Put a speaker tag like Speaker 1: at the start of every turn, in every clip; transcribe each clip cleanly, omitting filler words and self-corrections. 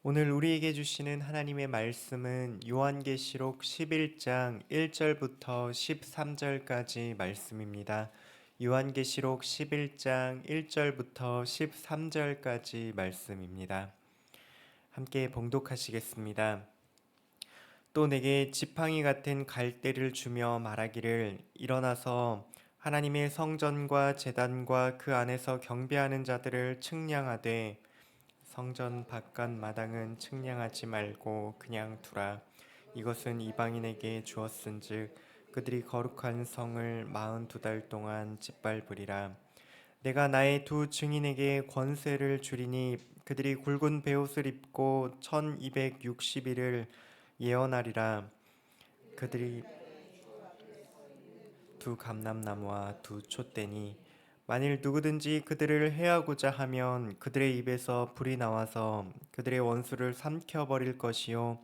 Speaker 1: 오늘 우리에게 주시는 하나님의 말씀은 요한계시록 11장 1절부터 13절까지 말씀입니다. 요한계시록 11장 1절부터 13절까지 말씀입니다. 함께 봉독하시겠습니다. 또 내게 지팡이 같은 갈대를 주며 말하기를 일어나서 하나님의 성전과 제단과 그 안에서 경배하는 자들을 측량하되 성전 바깥 마당은 측량하지 말고 그냥 두라. 이것은 이방인에게 주었은즉 그들이 거룩한 성을 42달 동안 짓밟으리라. 내가 나의 두 증인에게 권세를 주리니 그들이 굵은 베옷을 입고 1260일을 예언하리라. 그들이 두 감람나무와 두 촛대니 만일 누구든지 그들을 해하고자 하면 그들의 입에서 불이 나와서 그들의 원수를 삼켜버릴 것이요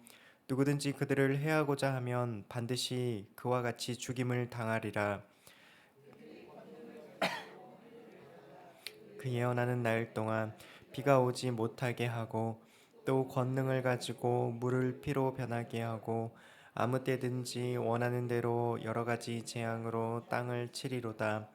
Speaker 1: 누구든지 그들을 해하고자 하면 반드시 그와 같이 죽임을 당하리라. 그 예언하는 날 동안 비가 오지 못하게 하고 또 권능을 가지고 물을 피로 변하게 하고 아무 때든지 원하는 대로 여러 가지 재앙으로 땅을 치리로다.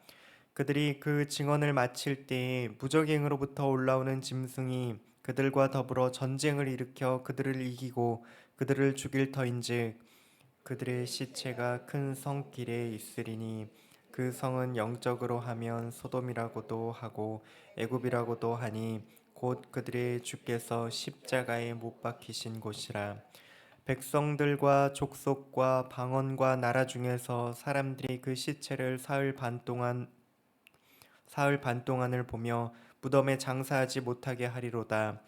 Speaker 1: 그들이 그 증언을 마칠 때에 무적행으로부터 올라오는 짐승이 그들과 더불어 전쟁을 일으켜 그들을 이기고 그들을 죽일 터인즉 그들의 시체가 큰 성길에 있으리니 그 성은 영적으로 하면 소돔이라고도 하고 애굽이라고도 하니 곧 그들의 주께서 십자가에 못 박히신 곳이라. 백성들과 족속과 방언과 나라 중에서 사람들이 그 시체를 사흘 반 동안을 보며 무덤에 장사하지 못하게 하리로다.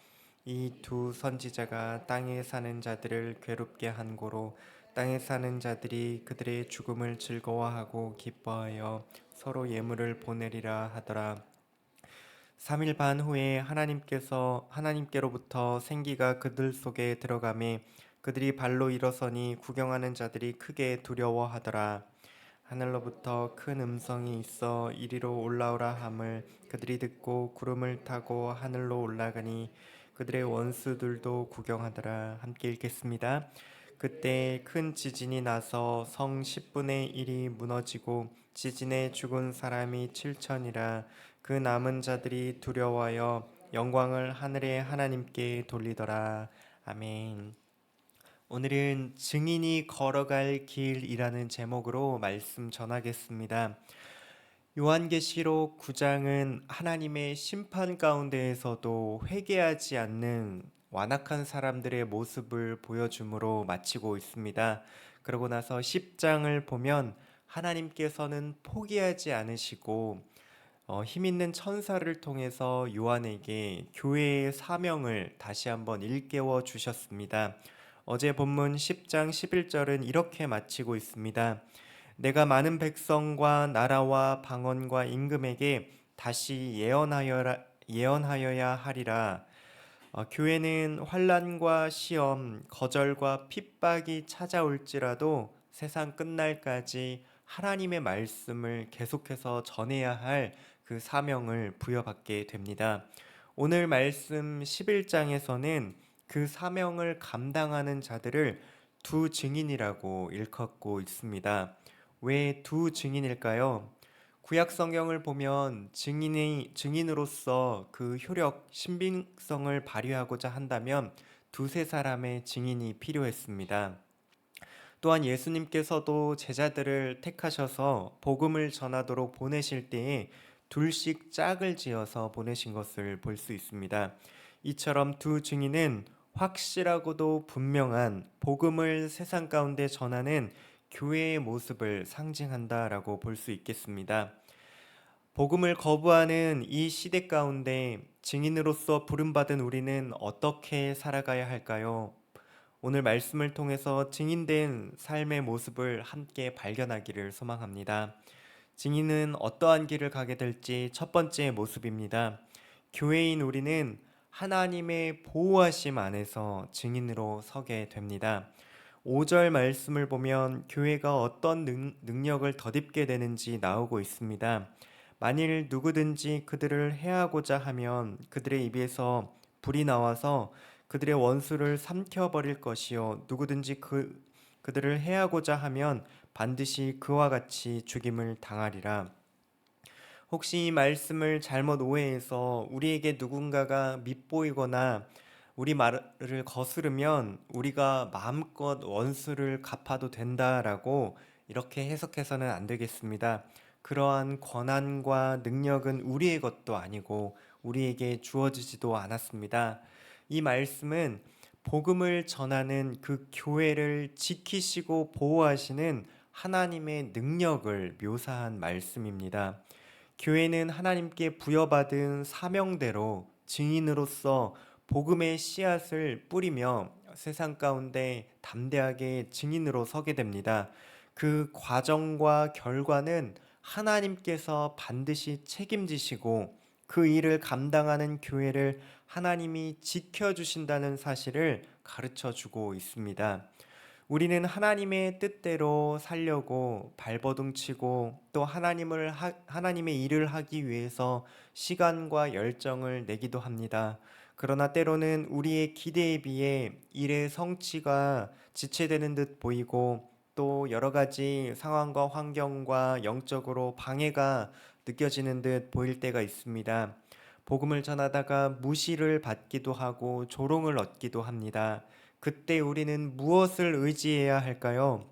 Speaker 1: 이 두 선지자가 땅에 사는 자들을 괴롭게 한 고로 땅에 사는 자들이 그들의 죽음을 즐거워하고 기뻐하여 서로 예물을 보내리라 하더라. 3일 반 후에 하나님께로부터 생기가 그들 속에 들어가매 그들이 발로 일어서니 구경하는 자들이 크게 두려워하더라. 하늘로부터 큰 음성이 있어 이리로 올라오라 함을 그들이 듣고 구름을 타고 하늘로 올라가니 그들의 원수들도 구경하더라. 함께 읽겠습니다. 그때 큰 지진이 나서 성 10분의 1이 무너지고 지진에 죽은 사람이 7천이라. 그 남은 자들이 두려워하여 영광을 하늘의 하나님께 돌리더라. 아멘. 오늘은 증인이 걸어갈 길이라는 제목으로 말씀 전하겠습니다. 요한계시록 9장은 하나님의 심판 가운데에서도 회개하지 않는 완악한 사람들의 모습을 보여줌으로 마치고 있습니다. 그러고 나서 10장을 보면 하나님께서는 포기하지 않으시고 힘있는 천사를 통해서 요한에게 교회의 사명을 다시 한번 일깨워 주셨습니다. 어제 본문 10장 11절은 이렇게 마치고 있습니다. 내가 많은 백성과 나라와 방언과 임금에게 다시 예언하여야 하리라. 교회는 환난과 시험, 거절과 핍박이 찾아올지라도 세상 끝날까지 하나님의 말씀을 계속해서 전해야 할 그 사명을 부여받게 됩니다. 오늘 말씀 11장에서는 그 사명을 감당하는 자들을 두 증인이라고 일컫고 있습니다. 왜 두 증인일까요? 구약 성경을 보면 증인으로서 그 효력, 신빙성을 발휘하고자 한다면 두세 사람의 증인이 필요했습니다. 또한 예수님께서도 제자들을 택하셔서 복음을 전하도록 보내실 때에 둘씩 짝을 지어서 보내신 것을 볼 수 있습니다. 이처럼 두 증인은 확실하고도 분명한 복음을 세상 가운데 전하는 교회의 모습을 상징한다라고 볼 수 있겠습니다. 복음을 거부하는 이 시대 가운데 증인으로서 부름받은 우리는 어떻게 살아가야 할까요? 오늘 말씀을 통해서 증인된 삶의 모습을 함께 발견하기를 소망합니다. 증인은 어떠한 길을 가게 될지 첫 번째 모습입니다. 교회인 우리는 하나님의 보호하심 안에서 증인으로 서게 됩니다. 5절 말씀을 보면 교회가 어떤 능력을 덧입게 되는지 나오고 있습니다. 만일 누구든지 그들을 해하고자 하면 그들의 입에서 불이 나와서 그들의 원수를 삼켜버릴 것이요 누구든지 그들을 해하고자 하면 반드시 그와 같이 죽임을 당하리라. 혹시 이 말씀을 잘못 오해해서 우리에게 누군가가 밉보이거나 우리 말을 거스르면 우리가 마음껏 원수를 갚아도 된다라고 이렇게 해석해서는 안 되겠습니다. 그러한 권한과 능력은 우리의 것도 아니고 우리에게 주어지지도 않았습니다. 이 말씀은 복음을 전하는 그 교회를 지키시고 보호하시는 하나님의 능력을 묘사한 말씀입니다. 교회는 하나님께 부여받은 사명대로 증인으로서 복음의 씨앗을 뿌리며 세상 가운데 담대하게 증인으로 서게 됩니다. 그 과정과 결과는 하나님께서 반드시 책임지시고 그 일을 감당하는 교회를 하나님이 지켜주신다는 사실을 가르쳐 주고 있습니다. 우리는 하나님의 뜻대로 살려고 발버둥 치고 또 하나님의 일을 하기 위해서 시간과 열정을 내기도 합니다. 그러나 때로는 우리의 기대에 비해 일의 성취가 지체되는 듯 보이고 또 여러 가지 상황과 환경과 영적으로 방해가 느껴지는 듯 보일 때가 있습니다. 복음을 전하다가 무시를 받기도 하고 조롱을 얻기도 합니다. 그때 우리는 무엇을 의지해야 할까요?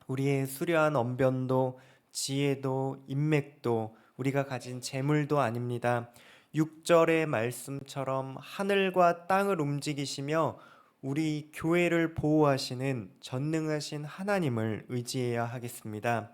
Speaker 1: 우리의 수려한 언변도 지혜도 인맥도 우리가 가진 재물도 아닙니다. 6절의 말씀처럼 하늘과 땅을 움직이시며 우리 교회를 보호하시는 전능하신 하나님을 의지해야 하겠습니다.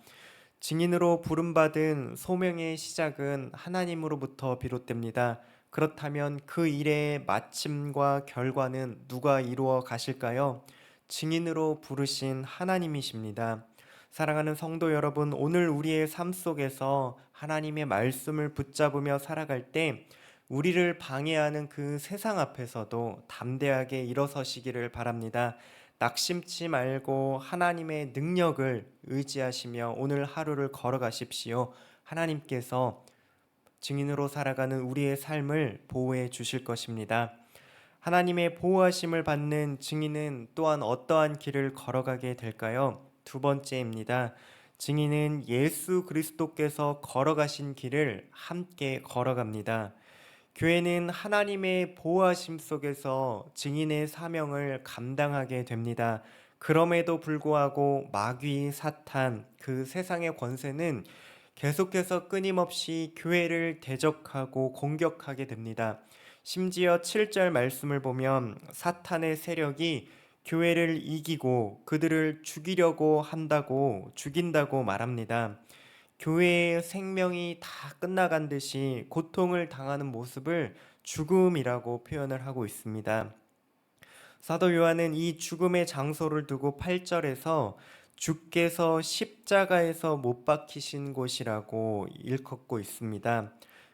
Speaker 1: 증인으로 부름받은 소명의 시작은 하나님으로부터 비롯됩니다. 그렇다면 그 일의 마침과 결과는 누가 이루어 가실까요? 증인으로 부르신 하나님이십니다. 사랑하는 성도 여러분, 오늘 우리의 삶 속에서 하나님의 말씀을 붙잡으며 살아갈 때 우리를 방해하는 그 세상 앞에서도 담대하게 일어서시기를 바랍니다. 낙심치 말고 하나님의 능력을 의지하시며 오늘 하루를 걸어가십시오. 하나님께서 증인으로 살아가는 우리의 삶을 보호해 주실 것입니다. 하나님의 보호하심을 받는 증인은 또한 어떠한 길을 걸어가게 될까요? 두 번째입니다. 증인은 예수 그리스도께서 걸어가신 길을 함께 걸어갑니다. 교회는 하나님의 보호하심 속에서 증인의 사명을 감당하게 됩니다. 그럼에도 불구하고 마귀, 사탄, 그 세상의 권세는 계속해서 끊임없이 교회를 대적하고 공격하게 됩니다. 심지어 7절 말씀을 보면 사탄의 세력이 교회를 이기고 그들을 죽인다고 말합니다. 교회의 생명이 다 끝나간 듯이 고통을 당하는 모습을 죽음이라고 표현을 하고 있습니다. 사도 요한은 이 죽음의 장소를 두고 8절에서 주께서 십자가에서 못 박히신 곳이라고 일컫고 있습니다.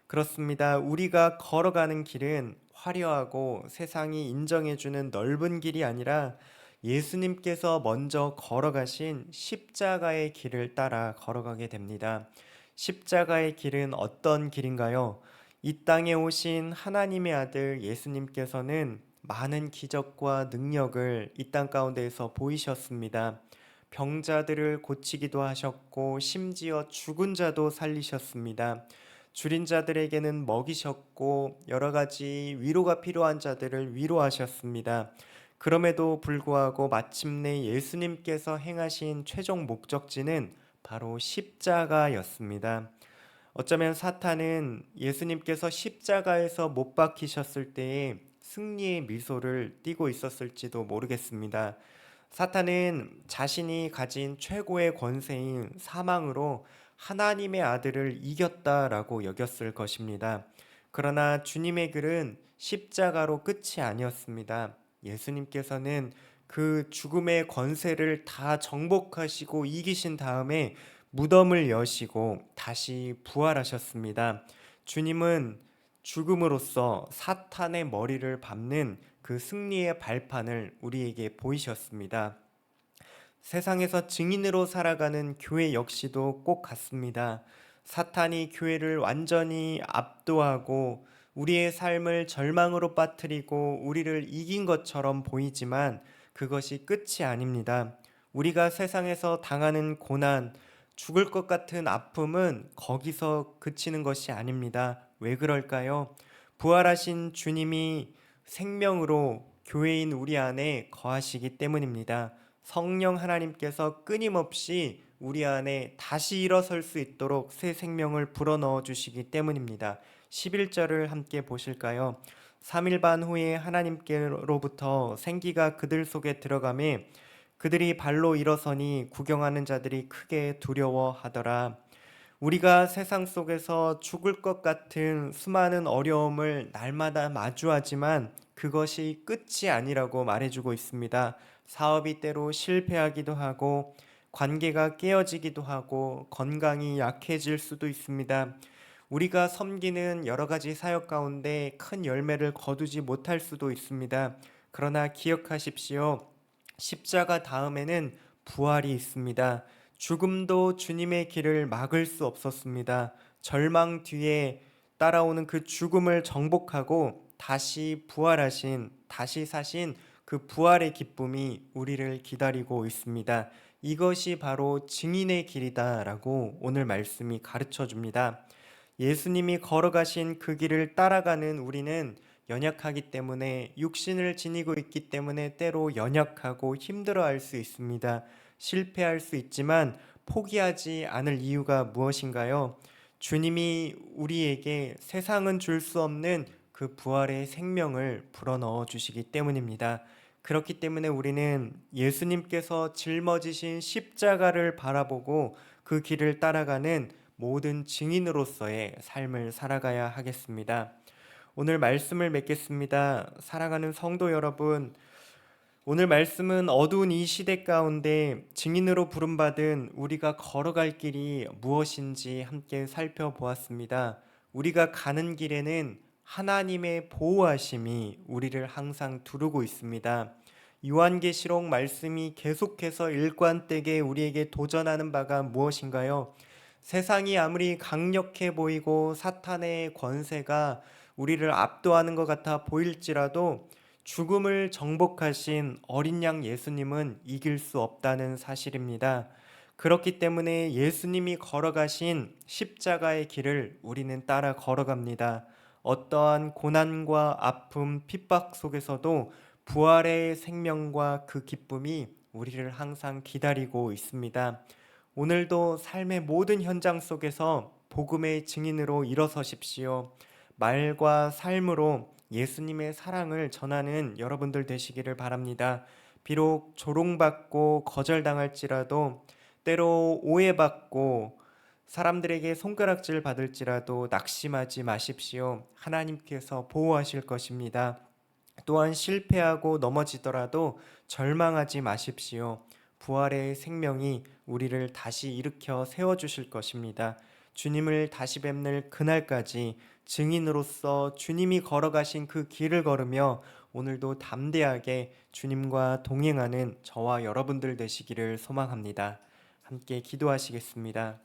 Speaker 1: 그렇습니다. 우리가 걸어가는 길은 화려하고 세상이 인정해주는 넓은 길이 아니라 예수님께서 먼저 걸어가신 십자가의 길을 따라 걸어가게 됩니다. 십자가의 길은 어떤 길인가요? 이 땅에 오신 하나님의 아들 예수님께서는 많은 기적과 능력을 이 땅 가운데에서 보이셨습니다. 병자들을 고치기도 하셨고 심지어 죽은 자도 살리셨습니다. 줄인 자들에게는 먹이셨고 여러 가지 위로가 필요한 자들을 위로하셨습니다. 그럼에도 불구하고 마침내 예수님께서 행하신 최종 목적지는 바로 십자가였습니다. 어쩌면 사탄은 예수님께서 십자가에서 못 박히셨을 때에 승리의 미소를 띠고 있었을지도 모르겠습니다. 사탄은 자신이 가진 최고의 권세인 사망으로 하나님의 아들을 이겼다라고 여겼을 것입니다. 그러나 주님의 글은 십자가로 끝이 아니었습니다. 예수님께서는 그 죽음의 권세를 다 정복하시고 이기신 다음에 무덤을 여시고 다시 부활하셨습니다. 주님은 죽음으로써 사탄의 머리를 밟는 그 승리의 발판을 우리에게 보이셨습니다. 세상에서 증인으로 살아가는 교회 역시도 꼭 같습니다. 사탄이 교회를 완전히 압도하고 우리의 삶을 절망으로 빠뜨리고 우리를 이긴 것처럼 보이지만 그것이 끝이 아닙니다. 우리가 세상에서 당하는 고난, 죽을 것 같은 아픔은 거기서 그치는 것이 아닙니다. 왜 그럴까요? 부활하신 주님이 생명으로 교회인 우리 안에 거하시기 때문입니다. 성령 하나님께서 끊임없이 우리 안에 다시 일어설 수 있도록 새 생명을 불어넣어 주시기 때문입니다. 11절을 함께 보실까요? 3일 반 후에 하나님께로부터 생기가 그들 속에 들어가매 그들이 발로 일어서니 구경하는 자들이 크게 두려워하더라. 우리가 세상 속에서 죽을 것 같은 수많은 어려움을 날마다 마주하지만 그것이 끝이 아니라고 말해주고 있습니다. 사업이 때로 실패하기도 하고 관계가 깨어지기도 하고 건강이 약해질 수도 있습니다. 우리가 섬기는 여러 가지 사역 가운데 큰 열매를 거두지 못할 수도 있습니다. 그러나 기억하십시오. 십자가 다음에는 부활이 있습니다. 죽음도 주님의 길을 막을 수 없었습니다. 절망 뒤에 따라오는 그 죽음을 정복하고 다시 부활하신, 다시 사신 그 부활의 기쁨이 우리를 기다리고 있습니다. 이것이 바로 증인의 길이다라고 오늘 말씀이 가르쳐 줍니다. 예수님이 걸어가신 그 길을 따라가는 우리는 연약하기 때문에 육신을 지니고 있기 때문에 때로 연약하고 힘들어할 수 있습니다. 실패할 수 있지만 포기하지 않을 이유가 무엇인가요? 주님이 우리에게 세상은 줄 수 없는 그 부활의 생명을 불어넣어 주시기 때문입니다. 그렇기 때문에 우리는 예수님께서 짊어지신 십자가를 바라보고 그 길을 따라가는 모든 증인으로서의 삶을 살아가야 하겠습니다. 오늘 말씀을 맺겠습니다. 사랑하는 성도 여러분, 오늘 말씀은 어두운 이 시대 가운데 증인으로 부름받은 우리가 걸어갈 길이 무엇인지 함께 살펴보았습니다. 우리가 가는 길에는 하나님의 보호하심이 우리를 항상 두르고 있습니다. 요한계시록 말씀이 계속해서 일관되게 우리에게 도전하는 바가 무엇인가요? 세상이 아무리 강력해 보이고 사탄의 권세가 우리를 압도하는 것 같아 보일지라도 죽음을 정복하신 어린 양 예수님은 이길 수 없다는 사실입니다. 그렇기 때문에 예수님이 걸어가신 십자가의 길을 우리는 따라 걸어갑니다. 어떠한 고난과 아픔, 핍박 속에서도 부활의 생명과 그 기쁨이 우리를 항상 기다리고 있습니다. 오늘도 삶의 모든 현장 속에서 복음의 증인으로 일어서십시오. 말과 삶으로 예수님의 사랑을 전하는 여러분들 되시기를 바랍니다. 비록 조롱받고 거절당할지라도 때로 오해받고 사람들에게 손가락질 받을지라도 낙심하지 마십시오. 하나님께서 보호하실 것입니다. 또한 실패하고 넘어지더라도 절망하지 마십시오. 부활의 생명이 우리를 다시 일으켜 세워주실 것입니다. 주님을 다시 뵙는 그날까지 증인으로서 주님이 걸어가신 그 길을 걸으며 오늘도 담대하게 주님과 동행하는 저와 여러분들 되시기를 소망합니다. 함께 기도하시겠습니다.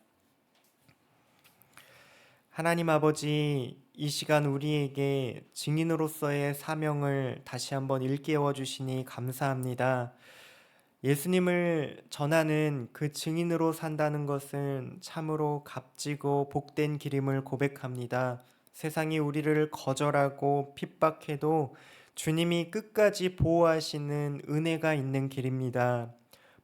Speaker 1: 하나님 아버지, 이 시간 우리에게 증인으로서의 사명을 다시 한번 일깨워 주시니 감사합니다. 예수님을 전하는 그 증인으로 산다는 것은 참으로 값지고 복된 길임을 고백합니다. 세상이 우리를 거절하고 핍박해도 주님이 끝까지 보호하시는 은혜가 있는 길입니다.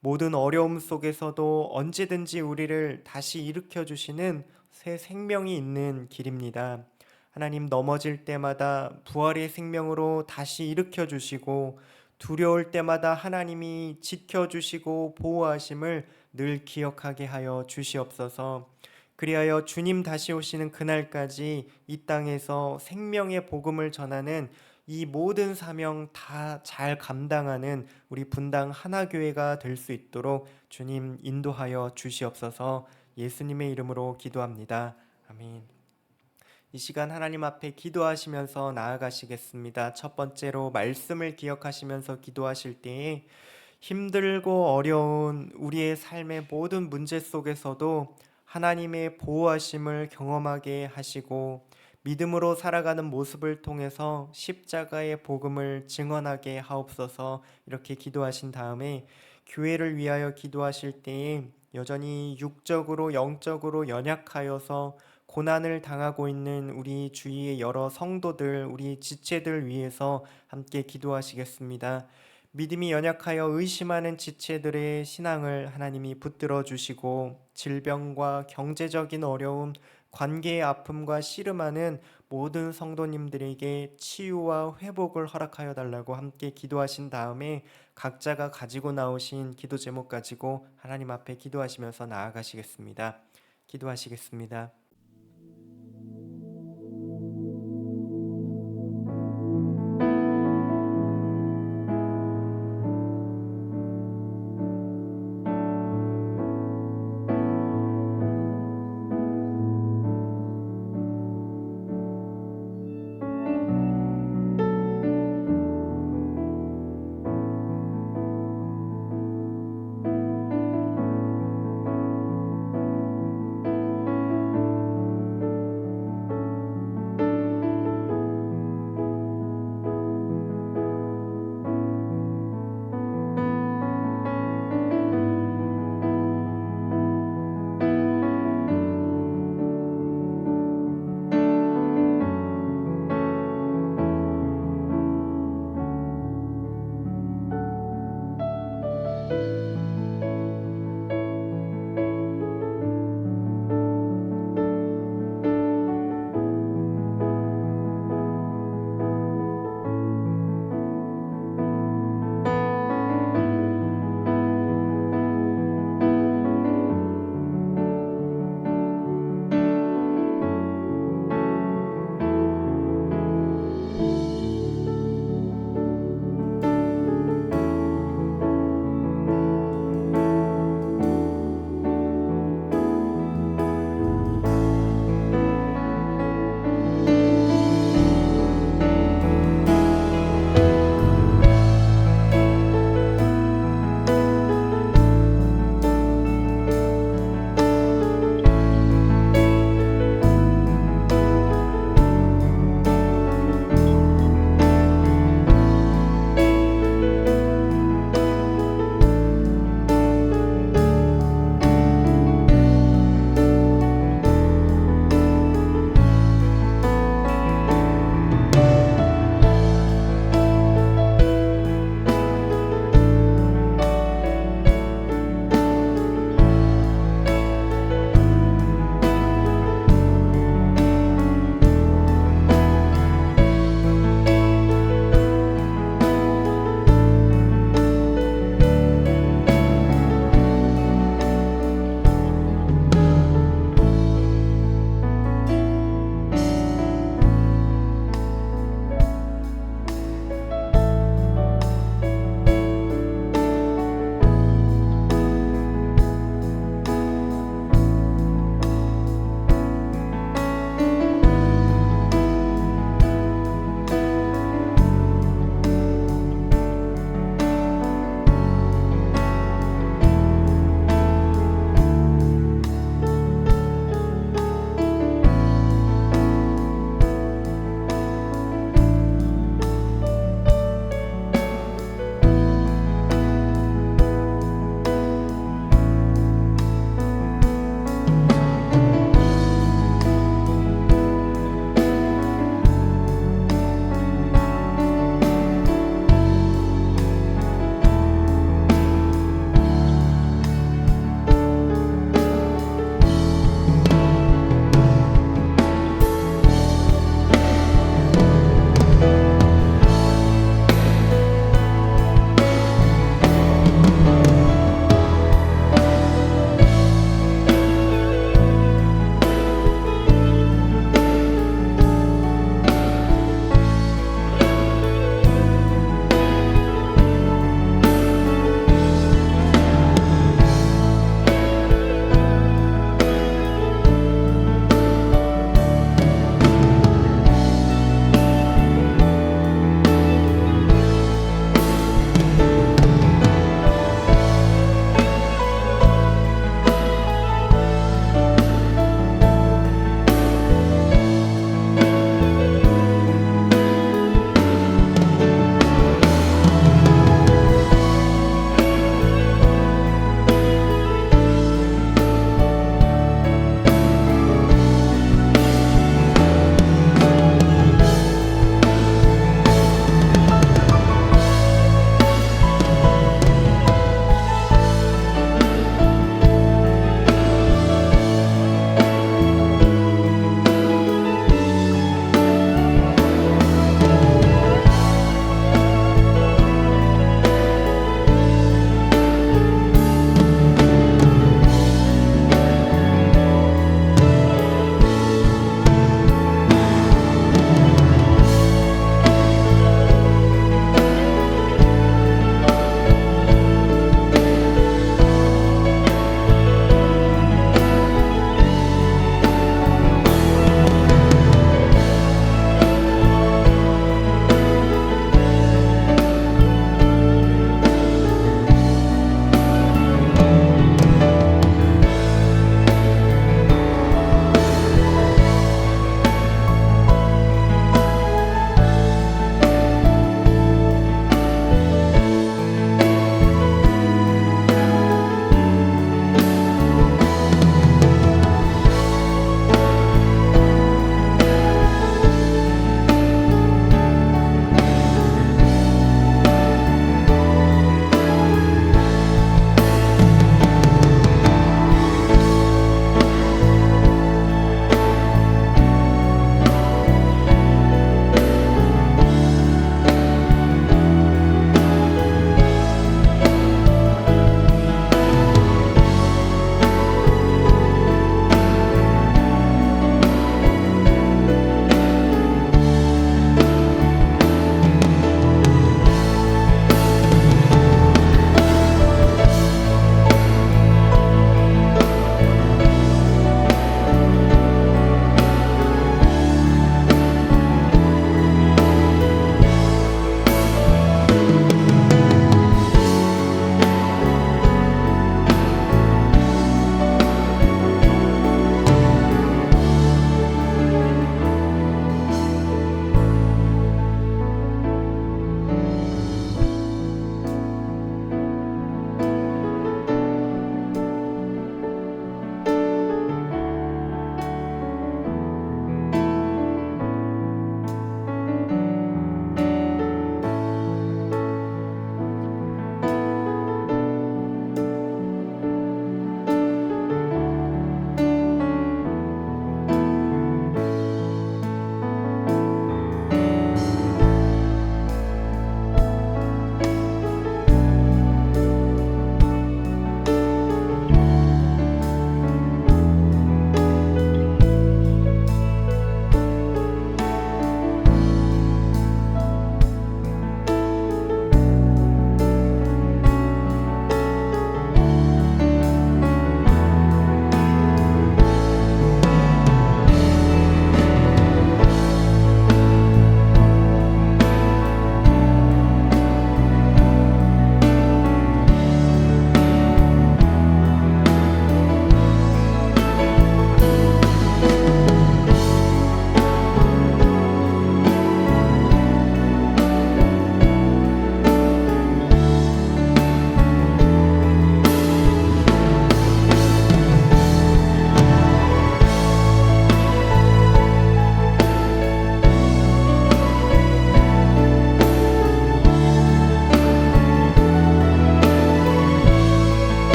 Speaker 1: 모든 어려움 속에서도 언제든지 우리를 다시 일으켜 주시는 새 생명이 있는 길입니다. 하나님, 넘어질 때마다 부활의 생명으로 다시 일으켜 주시고 두려울 때마다 하나님이 지켜주시고 보호하심을 늘 기억하게 하여 주시옵소서. 그리하여 주님 다시 오시는 그날까지 이 땅에서 생명의 복음을 전하는 이 모든 사명 다 잘 감당하는 우리 분당 하나교회가 될 수 있도록 주님 인도하여 주시옵소서. 예수님의 이름으로 기도합니다. 아멘. 이 시간 하나님 앞에 기도하시면서 나아가시겠습니다. 첫 번째로 말씀을 기억하시면서 기도하실 때에 힘들고 어려운 우리의 삶의 모든 문제 속에서도 하나님의 보호하심을 경험하게 하시고 믿음으로 살아가는 모습을 통해서 십자가의 복음을 증언하게 하옵소서. 이렇게 기도하신 다음에 교회를 위하여 기도하실 때에 여전히 육적으로 영적으로 연약하여서 고난을 당하고 있는 우리 주위의 여러 성도들, 우리 지체들 위해서 함께 기도하시겠습니다. 믿음이 연약하여 의심하는 지체들의 신앙을 하나님이 붙들어 주시고 질병과 경제적인 어려움, 관계의 아픔과 씨름하는 모든 성도님들에게 치유와 회복을 허락하여 달라고 함께 기도하신 다음에 각자가 가지고 나오신 기도 제목 가지고 하나님 앞에 기도하시면서 나아가시겠습니다. 기도하시겠습니다.